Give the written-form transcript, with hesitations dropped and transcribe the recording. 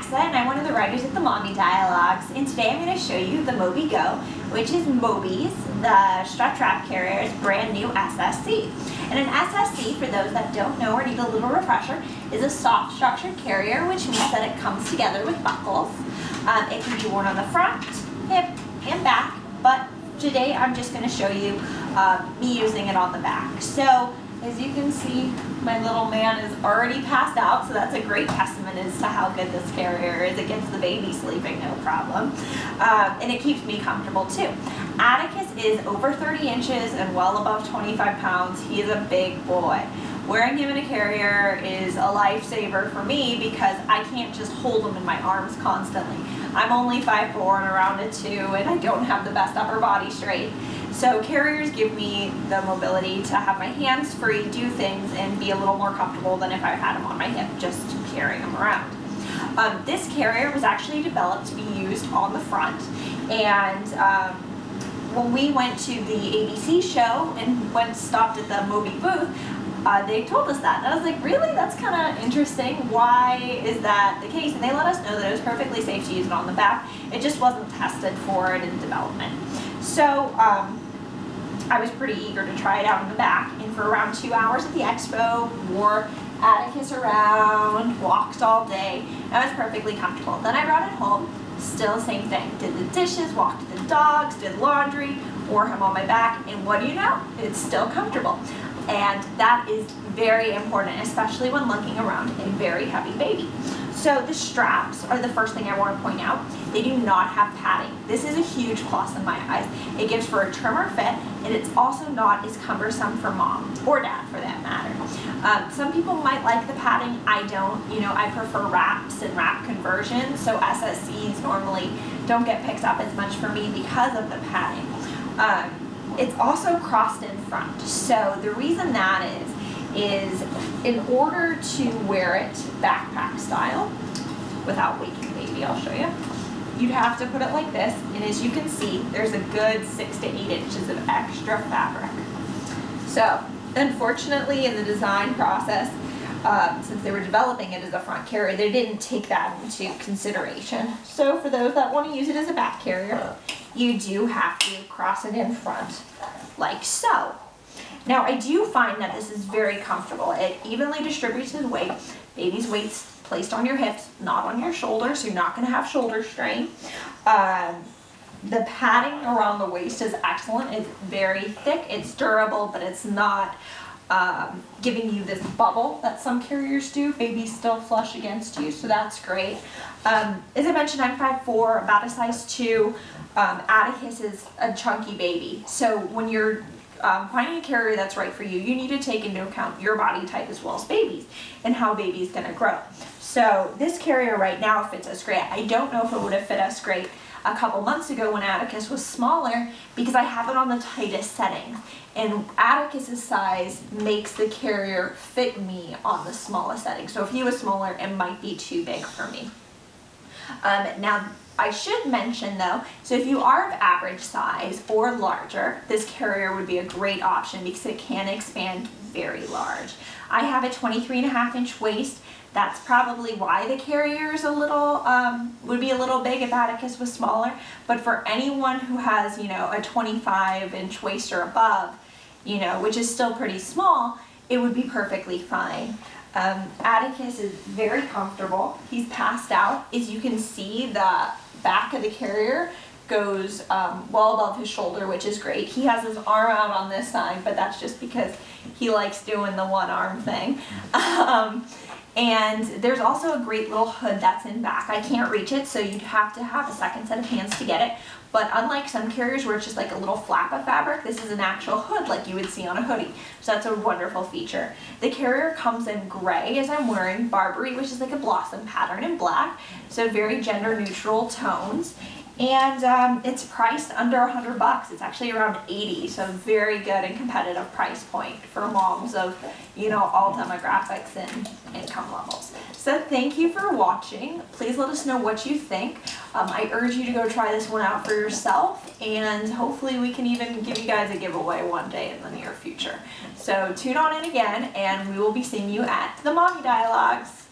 Alexa, and I'm one of the writers at the Mommy Dialogues, and today I'm going to show you the Moby GO, which is Moby's, the strut trap carrier's brand new SSC. And an SSC, for those that don't know or need a little refresher, is a soft structured carrier, which means that it comes together with buckles. It can be worn on the front, hip, and back, but today I'm just going to show you me using it on the back. So as you can see, my little man is already passed out, so that's a great testament as to how good this carrier is. It gets the baby sleeping no problem, and it keeps me comfortable too. Atticus is over 30 inches and well above 25 pounds. He is a big boy. Wearing him in a carrier is a lifesaver for me because I can't just hold him in my arms constantly. I'm only 5'4" and around a 2, and I don't have the best upper body strength. So carriers give me the mobility to have my hands free, do things, and be a little more comfortable than if I had him on my hip, just carrying him around. This carrier was actually developed to be used on the front, and when we went to the ABC show and stopped at the Moby booth, they told us that. And I was like, really? That's kind of interesting. Why is that the case? And they let us know that it was perfectly safe to use it on the back. It just wasn't tested for it in development. So I was pretty eager to try it out in the back. And for around 2 hours at the expo, wore Atticus around, walked all day. I was perfectly comfortable. Then I brought it home. Still same thing. Did the dishes, walked the dogs, did laundry, wore him on my back, and what do you know? It's still comfortable. And that is very important, especially when lugging around a very heavy baby. So the straps are the first thing I want to point out. They do not have padding. This is a huge plus in my eyes. It gives for a trimmer fit, and it's also not as cumbersome for mom or dad for that matter. Some people might like the padding. I don't. You know, I prefer wraps and wrap conversions, so SSCs normally don't get picked up as much for me because of the padding. It's also crossed in front. So the reason that is in order to wear it backpack style without waking the baby, I'll show you, you'd have to put it like this, and as you can see, there's a good 6 to 8 inches of extra fabric. So unfortunately in the design process, since they were developing it as a front carrier, they didn't take that into consideration. So for those that want to use it as a back carrier, you do have to cross it in front like so. Now I do find that this is very comfortable. It evenly distributes his weight. Baby's weight's placed on your hips, not on your shoulders, so you're not going to have shoulder strain. The padding around the waist is excellent. It's very thick, it's durable, but it's not giving you this bubble that some carriers do. Baby's still flush against you, so that's great. As I mentioned, I'm 5'4", about a size 2. Atticus is a chunky baby, so when you're finding a carrier that's right for you, you need to take into account your body type as well as baby's and how baby's going to grow. So this carrier right now fits us great. I don't know if it would have fit us great a couple months ago when Atticus was smaller because I have it on the tightest settings, and Atticus's size makes the carrier fit me on the smallest setting. So if he was smaller, it might be too big for me. Now I should mention though, so if you are of average size or larger, this carrier would be a great option because it can expand very large. I have a 23.5 inch waist. That's probably why the carrier is a little, would be a little big if Atticus was smaller. But for anyone who has, you know, a 25 inch waist or above, you know, which is still pretty small, it would be perfectly fine. Atticus is very comfortable. He's passed out. As you can see, the back of the carrier goes well above his shoulder, which is great. He has his arm out on this side, but that's just because he likes doing the one arm thing. And there's also a great little hood that's in back. I can't reach it, so you'd have to have a second set of hands to get it. But unlike some carriers where it's just like a little flap of fabric, this is an actual hood like you would see on a hoodie. So that's a wonderful feature. The carrier comes in gray, as I'm wearing Barbary, which is like a blossom pattern in black. So very gender neutral tones. And it's priced under $100. It's actually around 80, so very good and competitive price point for moms of, you know, all demographics and income levels. So thank you for watching. Please let us know what you think. I urge you to go try this one out for yourself, and hopefully we can even give you guys a giveaway one day in the near future. So tune on in again, and we will be seeing you at the Mommy Dialogues.